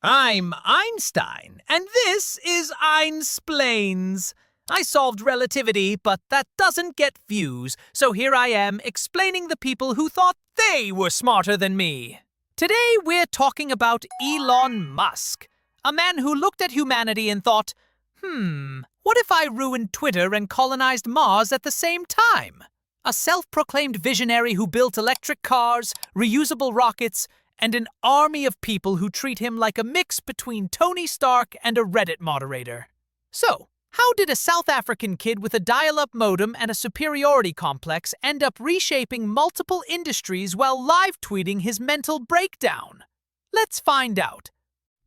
I'm Einstein, and this is Einsplains. I solved relativity, but that doesn't get views, so here I am explaining the people who thought they were smarter than me. Today we're talking about Elon Musk, a man who looked at humanity and thought, what if I ruined Twitter and colonized Mars at the same time? A self-proclaimed visionary who built electric cars, reusable rockets, and an army of people who treat him like a mix between Tony Stark and a Reddit moderator. So, how did a South African kid with a dial-up modem and a superiority complex end up reshaping multiple industries while live-tweeting his mental breakdown? Let's find out.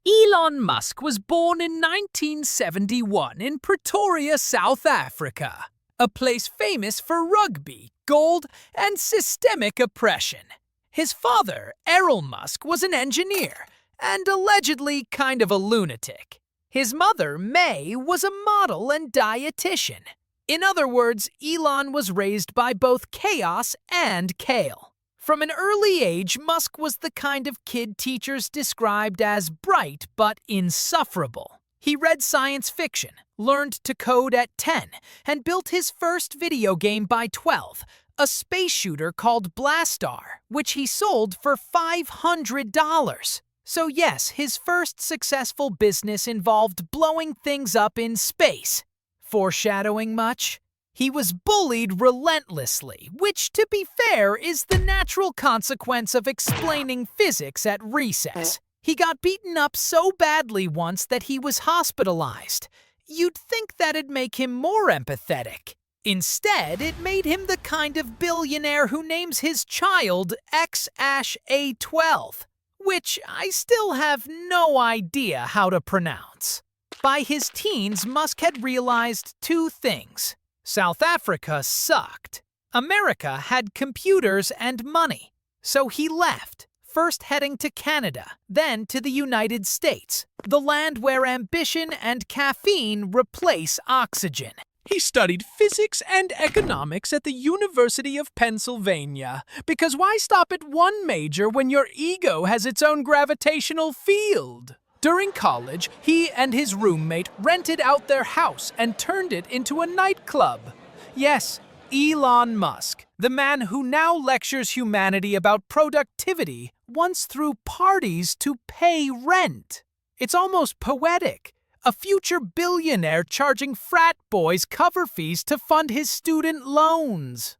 Elon Musk was born in 1971 in Pretoria, South Africa, a place famous for rugby, gold, and systemic oppression. His father, Elon Musk, was an engineer and allegedly kind of a lunatic. His mother, May, was a model and dietitian. In other words, Elon was raised by both chaos and kale. From an early age, Musk was the kind of kid teachers described as bright but insufferable. He read science fiction, learned to code at 10, and built his first video game by 12, a space shooter called Blastar, which he sold for $500. So yes, his first successful business involved blowing things up in space. Foreshadowing much? He was bullied relentlessly, which, to be fair, is the natural consequence of explaining physics at recess. He got beaten up so badly once that he was hospitalized. You'd think that'd make him more empathetic. Instead, it made him the kind of billionaire who names his child X-A12, which I still have no idea how to pronounce. By his teens, Musk had realized two things. South Africa sucked. America had computers and money. So he left, first heading to Canada, then to the United States, the land where ambition and caffeine replace oxygen. He studied physics and economics at the University of Pennsylvania, because why stop at one major when your ego has its own gravitational field? During college, he and his roommate rented out their house and turned it into a nightclub. Yes, Elon Musk, the man who now lectures humanity about productivity, once threw parties to pay rent. It's almost poetic. A future billionaire charging frat boys cover fees to fund his student loans.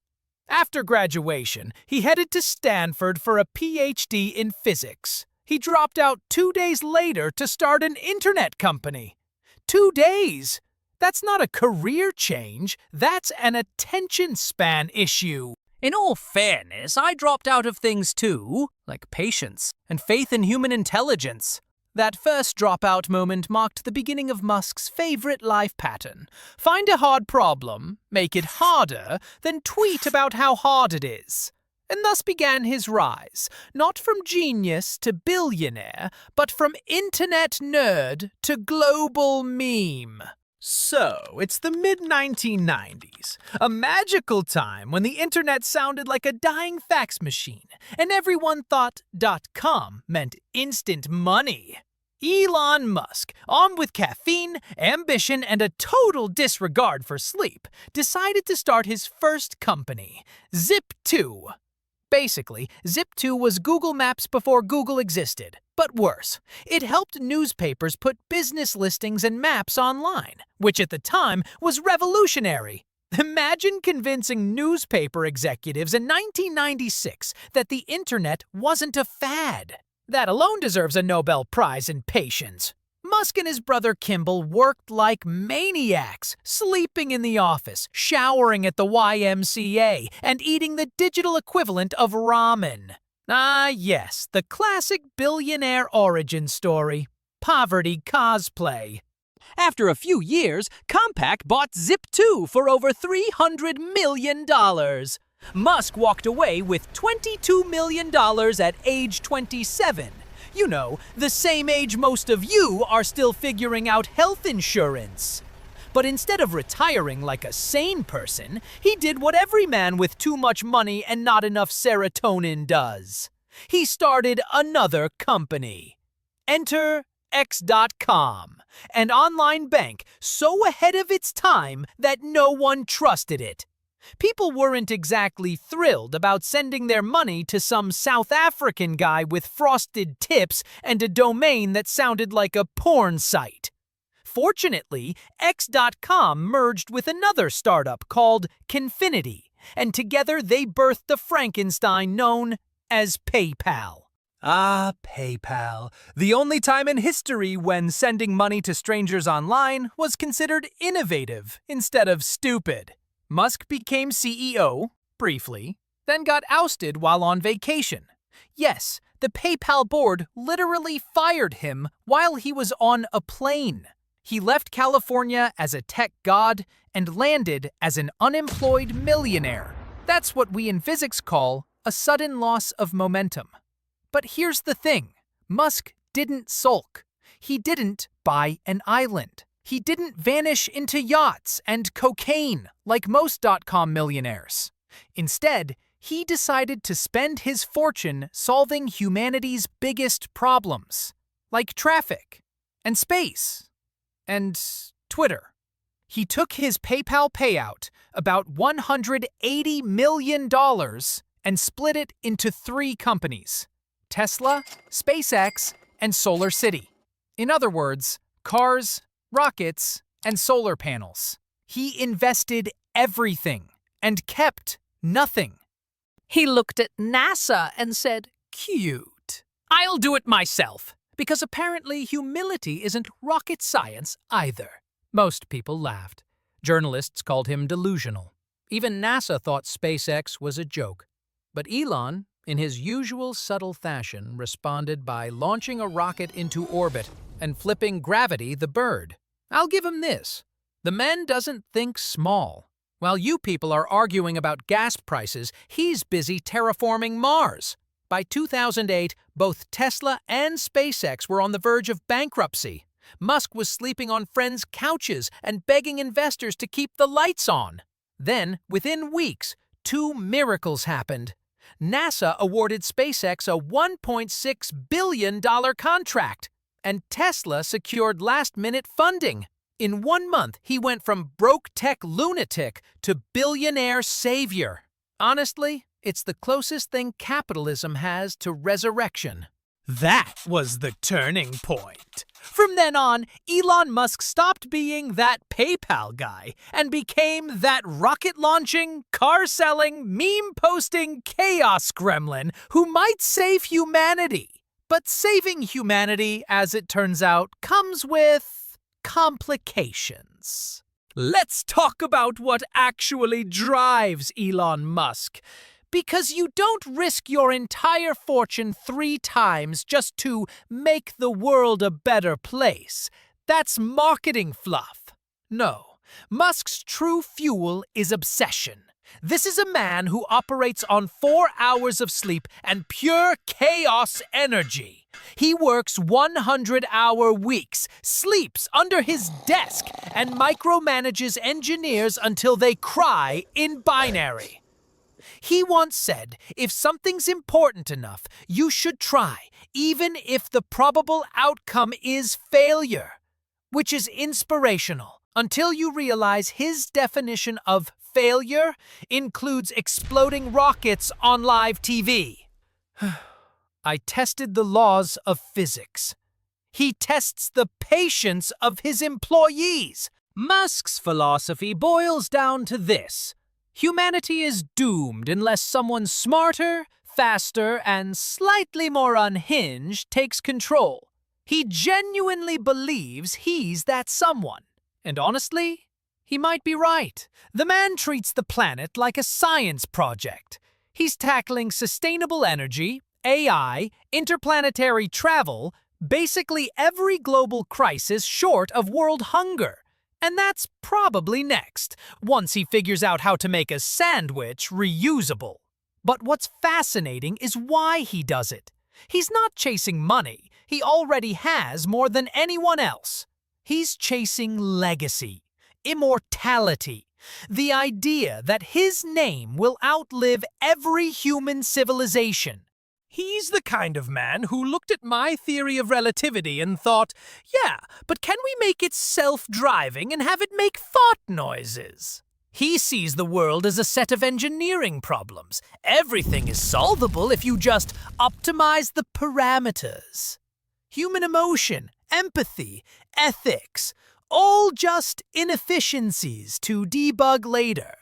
After graduation, he headed to Stanford for a PhD in physics. He dropped out 2 days later to start an internet company. 2 days! That's not a career change, that's an attention span issue. In all fairness, I dropped out of things too, like patience and faith in human intelligence. That first dropout moment marked the beginning of Musk's favorite life pattern. Find a hard problem, make it harder, then tweet about how hard it is. And thus began his rise, not from genius to billionaire, but from internet nerd to global meme. So, it's the mid-1990s, a magical time when the internet sounded like a dying fax machine, and everyone thought .com meant instant money. Elon Musk, armed with caffeine, ambition, and a total disregard for sleep, decided to start his first company, Zip2. Basically, Zip2 was Google Maps before Google existed, but worse. It helped newspapers put business listings and maps online, which at the time was revolutionary. Imagine convincing newspaper executives in 1996 that the internet wasn't a fad. That alone deserves a Nobel Prize in patience. Musk and his brother Kimball worked like maniacs, sleeping in the office, showering at the YMCA, and eating the digital equivalent of ramen. Ah, yes, the classic billionaire origin story. Poverty cosplay. After a few years, Compaq bought Zip2 for over $300 million. Musk walked away with $22 million at age 27. You know, the same age most of you are still figuring out health insurance. But instead of retiring like a sane person, he did what every man with too much money and not enough serotonin does. He started another company. Enter X.com, an online bank so ahead of its time that no one trusted it. People weren't exactly thrilled about sending their money to some South African guy with frosted tips and a domain that sounded like a porn site. Fortunately, X.com merged with another startup called Confinity, and together they birthed the Frankenstein known as PayPal. Ah, PayPal. The only time in history when sending money to strangers online was considered innovative instead of stupid. Musk became CEO, briefly, then got ousted while on vacation. Yes, the PayPal board literally fired him while he was on a plane. He left California as a tech god and landed as an unemployed millionaire. That's what we in physics call a sudden loss of momentum. But here's the thing. Musk didn't sulk. He didn't buy an island. He didn't vanish into yachts and cocaine like most dot-com millionaires. Instead, he decided to spend his fortune solving humanity's biggest problems, like traffic and space and Twitter. He took his PayPal payout, about $180 million, and split it into 3 companies: Tesla, SpaceX, and Solar City. In other words, cars, rockets, and solar panels. He invested everything and kept nothing. He looked at NASA and said, "Cute. I'll do it myself," because apparently humility isn't rocket science either. Most people laughed. Journalists called him delusional. Even NASA thought SpaceX was a joke. But Elon, in his usual subtle fashion, responded by launching a rocket into orbit and flipping Gravity the bird. I'll give him this. The man doesn't think small. While you people are arguing about gas prices, he's busy terraforming Mars. By 2008, both Tesla and SpaceX were on the verge of bankruptcy. Musk was sleeping on friends' couches and begging investors to keep the lights on. Then, within weeks, 2 miracles happened. NASA awarded SpaceX a $1.6 billion contract, and Tesla secured last-minute funding. In 1 month, he went from broke tech lunatic to billionaire savior. Honestly, it's the closest thing capitalism has to resurrection. That was the turning point. From then on, Elon Musk stopped being that PayPal guy and became that rocket-launching, car-selling, meme-posting chaos gremlin who might save humanity. But saving humanity, as it turns out, comes with complications. Let's talk about what actually drives Elon Musk. Because you don't risk your entire fortune 3 times just to make the world a better place. That's marketing fluff. No, Musk's true fuel is obsession. This is a man who operates on 4 hours of sleep and pure chaos energy. He works 100-hour weeks, sleeps under his desk, and micromanages engineers until they cry in binary. He once said, if something's important enough, you should try, even if the probable outcome is failure. Which is inspirational, until you realize his definition of failure includes exploding rockets on live TV. I tested the laws of physics. He tests the patience of his employees. Musk's philosophy boils down to this. Humanity is doomed unless someone smarter, faster, and slightly more unhinged takes control. He genuinely believes he's that someone. And honestly, he might be right. The man treats the planet like a science project. He's tackling sustainable energy, AI, interplanetary travel, basically every global crisis short of world hunger. And that's probably next, once he figures out how to make a sandwich reusable. But what's fascinating is why he does it. He's not chasing money. He already has more than anyone else. He's chasing legacy, immortality, the idea that his name will outlive every human civilization. He's the kind of man who looked at my theory of relativity and thought, yeah, but can we make it self-driving and have it make fart noises? He sees the world as a set of engineering problems. Everything is solvable if you just optimize the parameters. Human emotion, empathy, ethics, all just inefficiencies to debug later.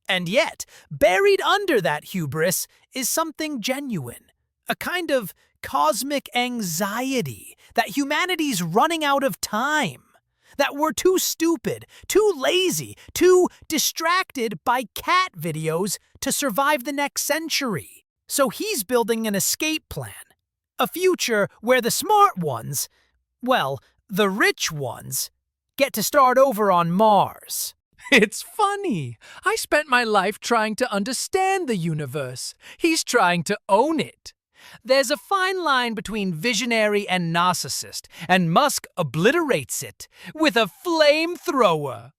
And yet, buried under that hubris is something genuine. A kind of cosmic anxiety that humanity's running out of time, that we're too stupid, too lazy, too distracted by cat videos to survive the next century. So he's building an escape plan, a future where the smart ones, well, the rich ones, get to start over on Mars. It's funny. I spent my life trying to understand the universe. He's trying to own it. There's a fine line between visionary and narcissist, and Musk obliterates it with a flamethrower.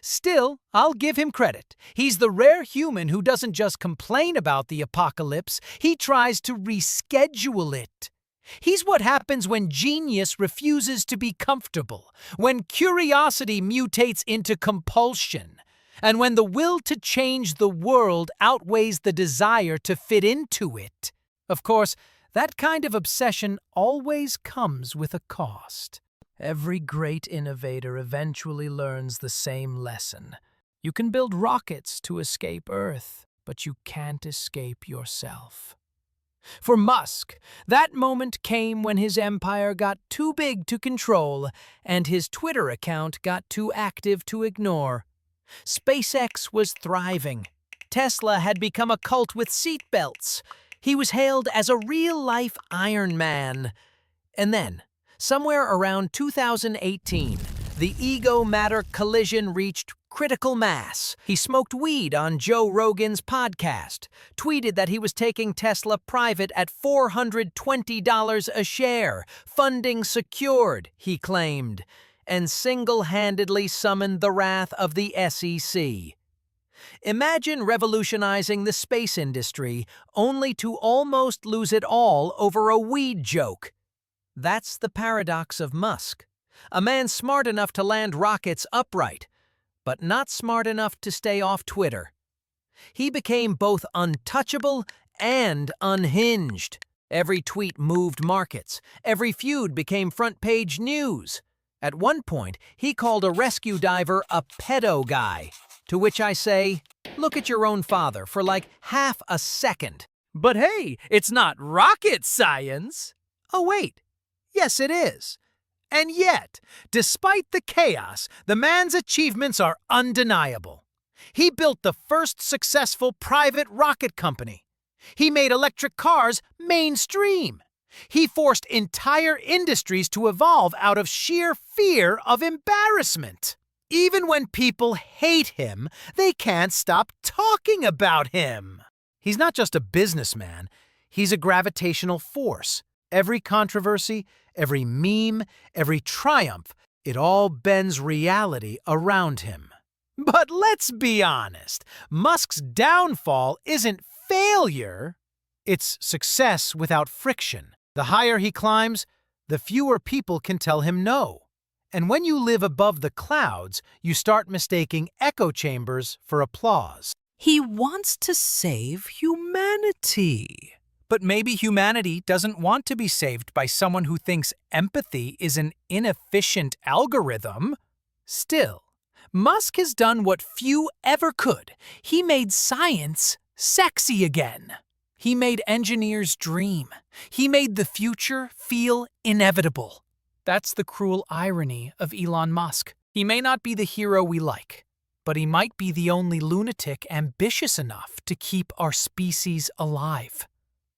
Still, I'll give him credit. He's the rare human who doesn't just complain about the apocalypse, he tries to reschedule it. He's what happens when genius refuses to be comfortable, when curiosity mutates into compulsion, and when the will to change the world outweighs the desire to fit into it. Of course, that kind of obsession always comes with a cost. Every great innovator eventually learns the same lesson. You can build rockets to escape Earth, but you can't escape yourself. For Musk, that moment came when his empire got too big to control and his Twitter account got too active to ignore. SpaceX was thriving. Tesla had become a cult with seatbelts. He was hailed as a real-life Iron Man. And then, somewhere around 2018, the ego-matter collision reached critical mass. He smoked weed on Joe Rogan's podcast, tweeted that he was taking Tesla private at $420 a share, funding secured, he claimed, and single-handedly summoned the wrath of the SEC. Imagine revolutionizing the space industry only to almost lose it all over a weed joke. That's the paradox of Musk. A man smart enough to land rockets upright, but not smart enough to stay off Twitter. He became both untouchable and unhinged. Every tweet moved markets. Every feud became front-page news. At one point, he called a rescue diver a pedo guy. To which I say, look at your own father for like half a second. But hey, it's not rocket science. Oh wait, yes it is. And yet, despite the chaos, the man's achievements are undeniable. He built the first successful private rocket company. He made electric cars mainstream. He forced entire industries to evolve out of sheer fear of embarrassment. Even when people hate him, they can't stop talking about him. He's not just a businessman, he's a gravitational force. Every controversy, every meme, every triumph, it all bends reality around him. But let's be honest, Musk's downfall isn't failure, it's success without friction. The higher he climbs, the fewer people can tell him no. And when you live above the clouds, you start mistaking echo chambers for applause. He wants to save humanity. But maybe humanity doesn't want to be saved by someone who thinks empathy is an inefficient algorithm. Still, Musk has done what few ever could. He made science sexy again. He made engineers dream. He made the future feel inevitable. That's the cruel irony of Elon Musk. He may not be the hero we like, but he might be the only lunatic ambitious enough to keep our species alive.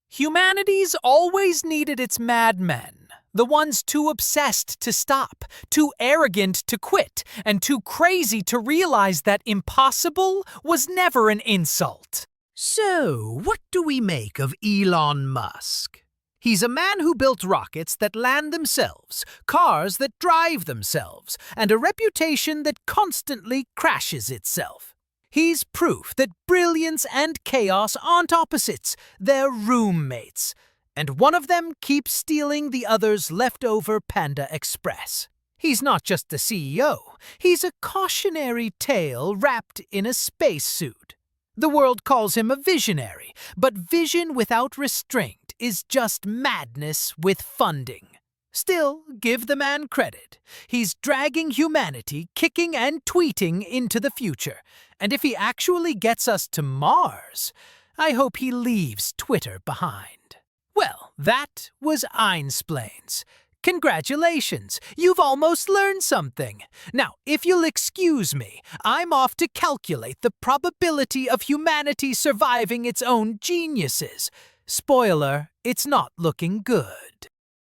Humanity's always needed its madmen, the ones too obsessed to stop, too arrogant to quit, and too crazy to realize that impossible was never an insult. So, what do we make of Elon Musk? He's a man who built rockets that land themselves, cars that drive themselves, and a reputation that constantly crashes itself. He's proof that brilliance and chaos aren't opposites, they're roommates. and one of them keeps stealing the other's leftover Panda Express. He's not just the CEO, he's a cautionary tale wrapped in a spacesuit. The world calls him a visionary, but vision without restraint is just madness with funding. Still, give the man credit. He's dragging humanity, kicking and tweeting into the future. And if he actually gets us to Mars, I hope he leaves Twitter behind. Well, that was Einsplains. Congratulations, you've almost learned something. Now, if you'll excuse me, I'm off to calculate the probability of humanity surviving its own geniuses. Spoiler, it's not looking good.